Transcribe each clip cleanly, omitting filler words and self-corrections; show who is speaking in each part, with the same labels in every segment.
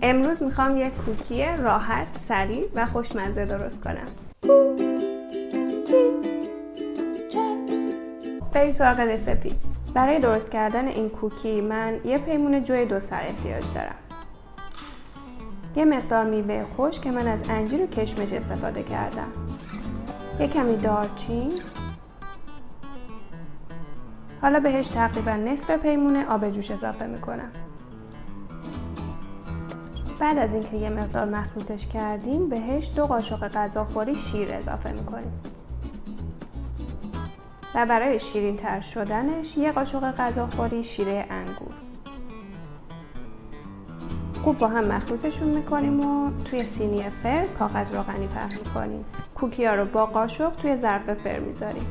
Speaker 1: امروز میخوام یک کوکی راحت، سریع و خوشمزه درست کنم. بریم سراغ رسیپی. برای درست کردن این کوکی من یه پیمون جوی 2 سر احتیاج دارم. یه مقدار میوه خشک که من از انجیر و کشمش استفاده کردم. یه کمی دارچین. حالا بهش تقریبا نصف پیمون آب جوش اضافه میکنم. بعد از اینکه یه مقدار مخلوطش کردیم بهش 2 قاشق غذاخوری شیر اضافه میکنیم. و برای شیرین تر شدنش 1 قاشق غذاخوری شیره انگور. خوب با هم مخلوطشون میکنیم و توی سینی فر کاغذ روغنی پهن میکنیم. کوکی ها رو با قاشق توی ظرف فر میذاریم.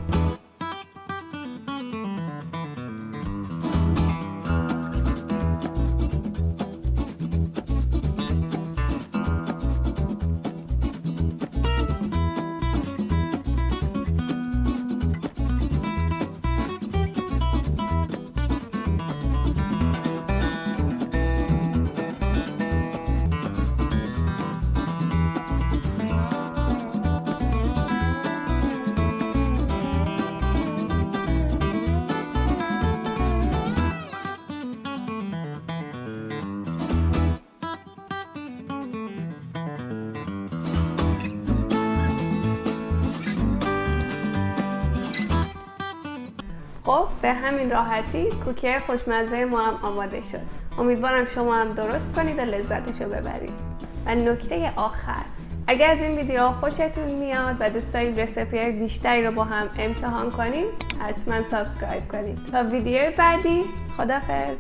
Speaker 1: خب به همین راحتی کوکی خوشمزه ما هم آماده شد. امیدوارم شما هم درست کنید و لذتش رو ببرید. و نکته آخر، اگر از این ویدیو خوشتون میاد و دوست دارید رسیپی بیشتری رو با هم امتحان کنیم حتما سابسکرایب کنید. تا ویدیو بعدی، خداحافظ.